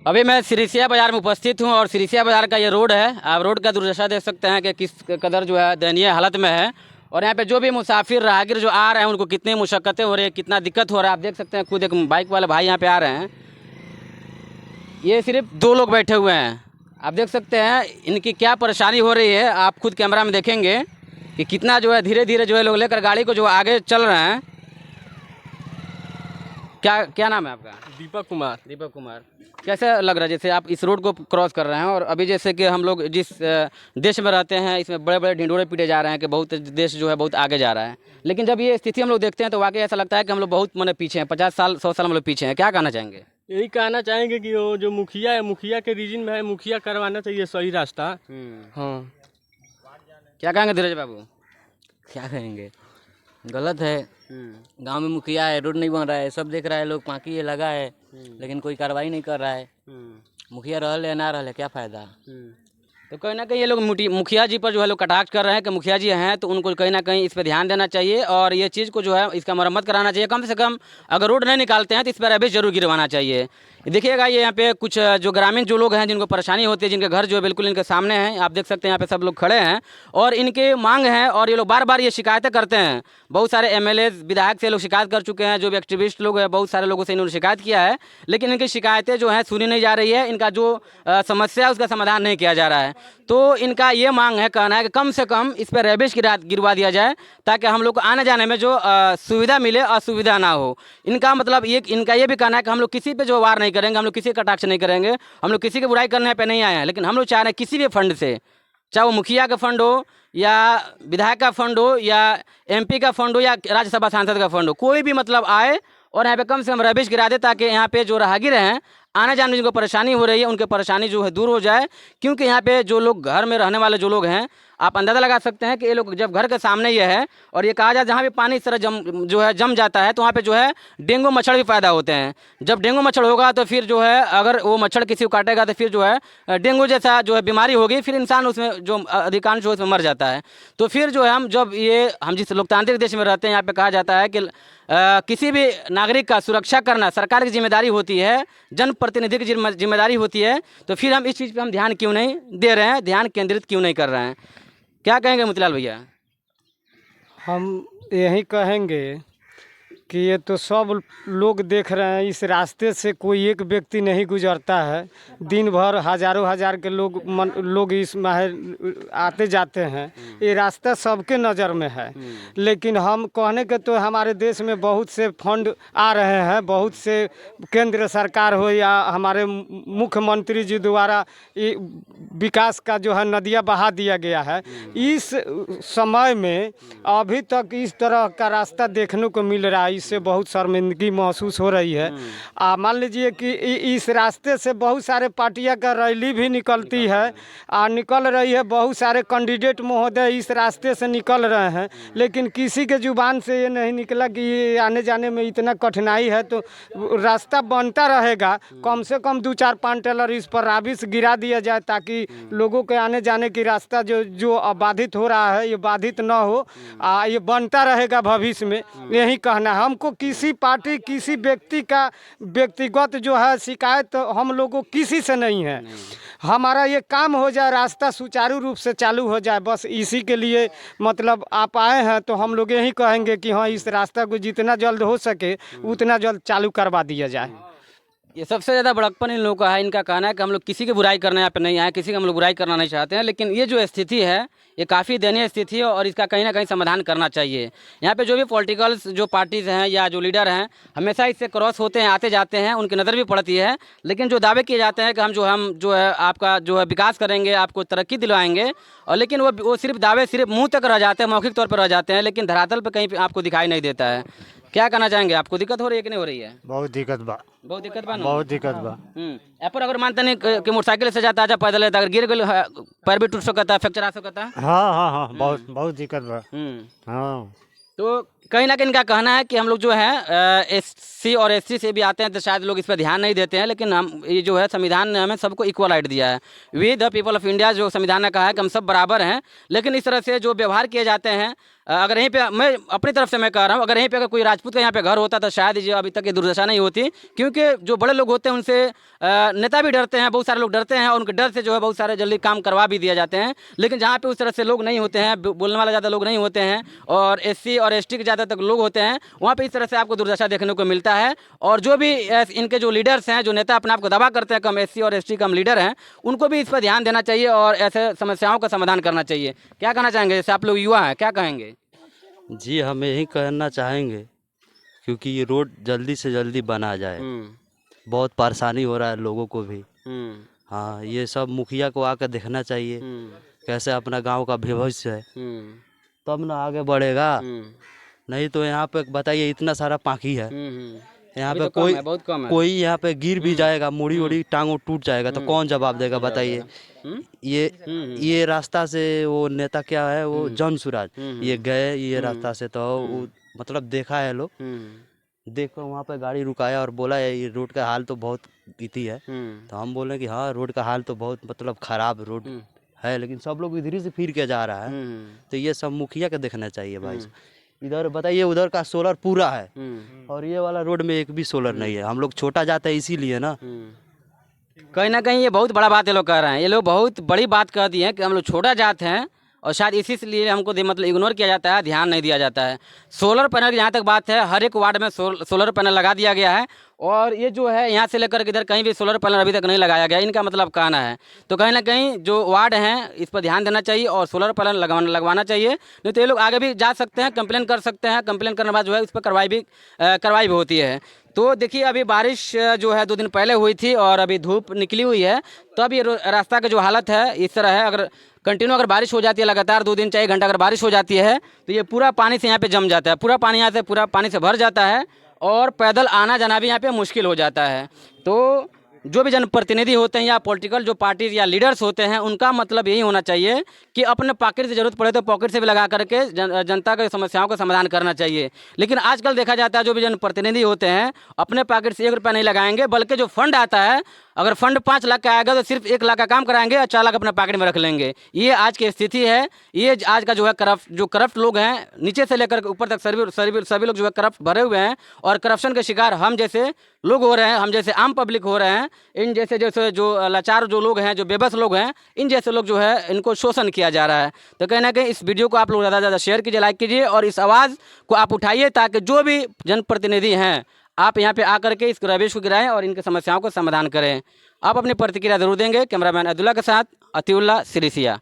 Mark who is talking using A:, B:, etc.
A: अभी मैं सिरिसिया बाज़ार में उपस्थित हूँ और सिरिसिया बाज़ार का ये रोड है। आप रोड का दुर्दशा देख सकते हैं कि किस कदर जो है दयनीय हालत में है। और यहाँ पे जो भी मुसाफिर राहगीर जो आ रहे हैं उनको कितनी मुशक्क़तें हो रही है, कितना दिक्कत हो रहा है। आप देख सकते हैं, खुद एक बाइक वाले भाई यहाँ पे आ रहे हैं। ये सिर्फ 2 लोग बैठे हुए हैं। आप देख सकते हैं इनकी क्या परेशानी हो रही है। आप खुद कैमरा में देखेंगे कि कितना जो है धीरे धीरे जो है लोग लेकर गाड़ी को जो आगे चल रहे हैं। क्या क्या नाम है आपका?
B: दीपक कुमार।
A: दीपक कुमार। कैसे लग रहा है जैसे आप इस रोड को क्रॉस कर रहे हैं और अभी जैसे कि हम लोग जिस देश में रहते हैं इसमें बड़े बड़े ढिंडोरे पीटे जा रहे हैं कि बहुत देश जो है बहुत आगे जा रहा है, लेकिन जब ये स्थिति हम लोग देखते हैं तो वाकई ऐसा लगता है कि हम लोग बहुत माने पीछे हैं, 50 साल 100 साल हम लोग पीछे हैं। क्या कहना चाहेंगे?
B: यही कहना चाहेंगे कि वो जो मुखिया है, मुखिया के रीजन में है, मुखिया करवाना चाहिए सही रास्ता। हाँ,
A: क्या कहेंगे धीरज बाबू?
C: क्या कहेंगे, गलत है। गांव में मुखिया है, रोड नहीं बन रहा है, सब देख रहा है, लोग पाँकी ये लगा है लेकिन कोई कार्रवाई नहीं कर रहा है। मुखिया रहल है ना रहल है, क्या फ़ायदा।
A: तो कहीं ना कहीं ये लोग मुखिया जी पर जो है लोग कटाक्ष कर रहे हैं कि मुखिया जी हैं तो उनको कहीं ना कहीं इस पर ध्यान देना चाहिए और ये चीज़ को जो है इसका मरम्मत कराना चाहिए। कम से कम अगर रोड नहीं निकालते हैं तो इस पर रैबिस जरूर गिरवाना चाहिए। देखिएगा ये यहाँ पे कुछ जो ग्रामीण जो लोग हैं जिनको परेशानी होती है, जिनके घर जो है बिल्कुल इनके सामने हैं, आप देख सकते हैं यहाँ पे सब लोग खड़े हैं और इनके मांग है और ये लोग बार बार ये शिकायतें करते हैं। बहुत सारे एमएलए विधायक से लोग शिकायत कर चुके हैं, जो भी एक्टिविस्ट लोग हैं बहुत सारे लोगों से इन्होंने शिकायत किया है, लेकिन इनकी शिकायतें जो हैं सुनी नहीं जा रही है। इनका जो समस्या है उसका समाधान नहीं किया जा रहा है। तो इनका ये मांग है, कहना है कि कम से कम इस पर रैबिस गिरवा दिया जाए ताकि हम लोग को आने जाने में जो सुविधा मिले, असुविधा ना हो। इनका मतलब ये इनका ये भी कहना है कि हम लोग किसी पे जो वार नहीं करेंगे, हम लोग किसी का कटाक्ष नहीं करेंगे, हम लोग किसी की बुराई करने पे नहीं आए हैं, लेकिन हम लोग चाह रहे हैं किसी भी फंड से, चाहे वो मुखिया का फंड हो या विधायक का फंड हो या एमपी का फंड हो या राज्यसभा सांसद का फंड हो, कोई भी मतलब आए और यहाँ पे कम से कम रैबिस गिरा दे ताकि यहाँ पे जो राहगीर हैं आने जाने में जिनको परेशानी हो रही है उनकी परेशानी जो है दूर हो जाए। क्योंकि यहाँ पे जो लोग घर में रहने वाले जो लोग हैं, आप अंदाज़ा लगा सकते हैं कि ये लोग जब घर के सामने ये है और ये कहा जाए जहाँ भी पानी इस तरह जम जाता है तो वहाँ पे जो है डेंगू मच्छर भी पैदा होते हैं। जब डेंगू मच्छर होगा तो फिर जो है अगर वो मच्छर किसी को काटेगा तो फिर जो है डेंगू जैसा जो है बीमारी होगी, फिर इंसान उसमें जो अधिकांश जो उसमें मर जाता है। तो फिर जो है हम जिस लोकतांत्रिक देश में रहते हैं यहाँ पे कहा जाता है कि किसी भी नागरिक का सुरक्षा करना सरकार की जिम्मेदारी होती है, जनप्रतिनिधि की जिम्मेदारी होती है। तो फिर हम इस चीज़ पे हम ध्यान क्यों नहीं दे रहे हैं, ध्यान केंद्रित क्यों नहीं कर रहे हैं? क्या कहेंगे मोतीलाल भैया?
D: हम यही कहेंगे कि ये तो सब लोग देख रहे हैं, इस रास्ते से कोई एक व्यक्ति नहीं गुजरता है। दिन भर हजारों हजार के लोग इसमें आते जाते हैं। ये रास्ता सबके नज़र में है, लेकिन हम कहने के तो हमारे देश में बहुत से फंड आ रहे हैं, बहुत से केंद्र सरकार हो या हमारे मुख्यमंत्री जी द्वारा विकास का जो है नदियाँ बहा दिया गया है। इस समय में अभी तक इस तरह का रास्ता देखने को मिल रहा है, इससे बहुत शर्मिंदगी महसूस हो रही है। मान लीजिए कि इस रास्ते से बहुत सारे पार्टियां का रैली भी निकलती है निकल रही है, बहुत सारे कैंडिडेट महोदय इस रास्ते से निकल रहे हैं, लेकिन किसी के जुबान से ये नहीं निकला कि ये आने जाने में इतना कठिनाई है। तो रास्ता बनता रहेगा, कम से कम 2-4-5 टेलर इस पर रैबिस गिरा दिया जाए ताकि लोगों के आने जाने की रास्ता जो बाधित हो रहा है ये बाधित न हो, ये बनता रहेगा भविष्य में। यही कहना है हमको। किसी पार्टी किसी व्यक्ति का व्यक्तिगत जो है शिकायत हम लोगों किसी से नहीं है। हमारा ये काम हो जाए, रास्ता सुचारू रूप से चालू हो जाए, बस इसी के लिए मतलब आप आए हैं। तो हम लोग यही कहेंगे कि हाँ, इस रास्ता को जितना जल्द हो सके उतना जल्द चालू करवा दिया जाए।
A: ये सबसे ज़्यादा बड़कपन इन लोगों का है। इनका कहना है कि हम लोग किसी की बुराई करने यहाँ पे नहीं आए, किसी की हम लोग बुराई करना नहीं चाहते हैं, लेकिन ये जो स्थिति है ये काफ़ी दयनीय स्थिति है और इसका कहीं ना कहीं समाधान करना चाहिए। यहाँ पे जो भी पॉलिटिकल जो पार्टीज़ हैं या जो लीडर हैं हमेशा इससे क्रॉस होते हैं, आते जाते हैं, उनकी नज़र भी पड़ती है, लेकिन जो दावे किए जाते हैं कि हम जो है आपका जो है विकास करेंगे, आपको तरक्की दिलवाएंगे, और लेकिन वो सिर्फ दावे सिर्फ मुँह तक रह जाते हैं, मौखिक तौर पर रह जाते हैं, लेकिन धरातल पर कहीं आपको दिखाई नहीं देता है। क्या कहना चाहेंगे? आपको दिक्कत हो रही है कि नहीं हो रही है?
E: बहुत दिक्कत बा।
A: बहुत दिक्कत बा।
E: बहुत दिक्कत बा।
A: पर अगर मानते नहीं कि मोटरसाइकिल से जाता है, पैदल अगर गिर गए पैर भी टूट सकता है, फ्रैक्चर आ सकता है।
E: हाँ, बहुत दिक्कत बा। हाँ,
A: तो कहीं ना कहीं इनका कहना है कि हम लोग जो है एससी और एसटी से भी आते हैं तो शायद लोग इस पर ध्यान नहीं देते हैं, लेकिन हम ये जो है संविधान ने हमें सबको इक्वल राइट दिया है। We the people of India जो संविधान ने कहा है कि हम सब बराबर हैं, लेकिन इस तरह से जो व्यवहार किए जाते हैं अगर यहीं पे मैं अपनी तरफ से मैं कह रहा हूँ, अगर यहीं पे अगर कोई राजपूत का यहाँ पे घर होता तो शायद ये अभी तक ये दुर्दशा नहीं होती, क्योंकि जो बड़े लोग होते हैं उनसे नेता भी डरते हैं, बहुत सारे लोग डरते हैं और उनके डर से जो है बहुत सारे जल्दी काम करवा भी दिया जाते हैं। लेकिन जहाँ पे उस तरह से लोग नहीं होते हैं, बोलने वाले ज़्यादा लोग नहीं होते हैं और SC और ST के ज़्यादातर लोग होते हैं, वहाँ पे इस तरह से आपको दुर्दशा देखने को मिलता है। और जो भी इनके जो लीडर्स हैं, जो नेता अपने आप को दावा करते हैं कि हम SC और ST कम लीडर हैं, उनको भी इस पर ध्यान देना चाहिए और ऐसे समस्याओं का समाधान करना चाहिए। क्या कहना चाहेंगे, जैसे आप लोग युवा हैं, क्या कहेंगे?
F: जी हम यही कहना चाहेंगे क्योंकि ये रोड जल्दी से जल्दी बना जाए, बहुत परेशानी हो रहा है लोगों को भी। हाँ, ये सब मुखिया को आकर देखना चाहिए कैसे अपना गांव का भविष्य है, तब ना आगे बढ़ेगा। नहीं तो यहाँ पे बताइए इतना सारा पाखी है, यहाँ पे
A: बहुत कम है।
F: कोई यहाँ पे गिर भी जाएगा, मुड़ी उड़ी टांगों टूट जाएगा तो कौन जवाब देगा बताइए। ये रास्ता से वो नेता क्या है वो जन सुराज, ये गए ये रास्ता से तो मतलब देखा है लोग, देखो वहाँ पे गाड़ी रुकाया और बोला ये रोड का हाल तो बहुत इति है। तो हम बोले कि हाँ रोड का हाल तो बहुत मतलब खराब रोड है, लेकिन सब लोग इधर ही से फिर के जा रहा है। तो ये सब मुखिया के देखना चाहिए भाई। इधर बताइए उधर का सोलर पूरा है और ये वाला रोड में एक भी सोलर नहीं है। हम लोग छोटा जाते हैं इसीलिए ना।
A: कहीं ना कहीं ये बहुत बड़ा बात ये लोग कह रहे हैं, ये लोग बहुत बड़ी बात कह दी है कि हम लोग छोटा जात हैं और शायद इसी लिए हमको मतलब इग्नोर किया जाता है, ध्यान नहीं दिया जाता है। सोलर पैनल की जहाँ तक बात है, हर एक वार्ड में सोलर पैनल लगा दिया गया है और ये जो है यहाँ से लेकर इधर कहीं भी सोलर पैनल अभी तक नहीं लगाया गया, इनका मतलब कहना है। तो कहीं ना कहीं जो वार्ड हैं इस पर ध्यान देना चाहिए और सोलर पैनल लगवाना चाहिए, नहीं तो ये लोग आगे भी जा सकते हैं, कंप्लेन कर सकते हैं। कंप्लेन करने के बाद जो है उस पर कार्रवाई भी होती है। तो देखिए अभी बारिश जो है 2 दिन पहले हुई थी और अभी धूप निकली हुई है, तो अभी रास्ता का जो हालत है इस तरह है। अगर कंटिन्यू अगर बारिश हो जाती है लगातार 2 दिन 4 घंटा अगर बारिश हो जाती है तो ये पूरा पानी से यहाँ पे जम जाता है, पूरा पानी यहाँ से पूरा पानी से भर जाता है और पैदल आना जाना भी यहाँ पे मुश्किल हो जाता है। तो जो भी जनप्रतिनिधि होते हैं या पॉलिटिकल जो पार्टीज या लीडर्स होते हैं, उनका मतलब यही होना चाहिए कि अपने पॉकेट से ज़रूरत पड़े तो पॉकेट से भी लगा करके जनता की समस्याओं का समाधान करना चाहिए। लेकिन आजकल देखा जाता है जो भी जनप्रतिनिधि होते हैं अपने पॉकेट से 1 रुपया नहीं लगाएंगे, बल्कि जो फंड आता है, अगर फंड 5 लाख का आएगा तो सिर्फ 1 लाख का काम कराएंगे और 4 लाख अपने पॉकेट में रख लेंगे। ये आज की स्थिति है। ये आज का जो है करप्ट लोग हैं, नीचे से लेकर ऊपर तक सभी लोग जो है करप्ट भरे हुए हैं और करप्शन के शिकार हम जैसे लोग हो रहे हैं, हम जैसे आम पब्लिक हो रहे हैं। इन जैसे जो लाचार जो लोग हैं, जो बेबस लोग हैं, इन जैसे लोग जो है इनको शोषण किया जा रहा है। तो कहीं ना कहीं इस वीडियो को आप लोग ज़्यादा से ज़्यादा शेयर कीजिए, लाइक कीजिए और इस आवाज़ को आप उठाइए ताकि जो भी जनप्रतिनिधि हैं आप यहाँ पे आकर के इस रवेश को गिराएं और इनकी समस्याओं को समाधान करें। आप अपनी प्रतिक्रिया जरूर देंगे। कैमरामैन अब्दुल्ला के साथ अतिउल्ला सिरिसिया।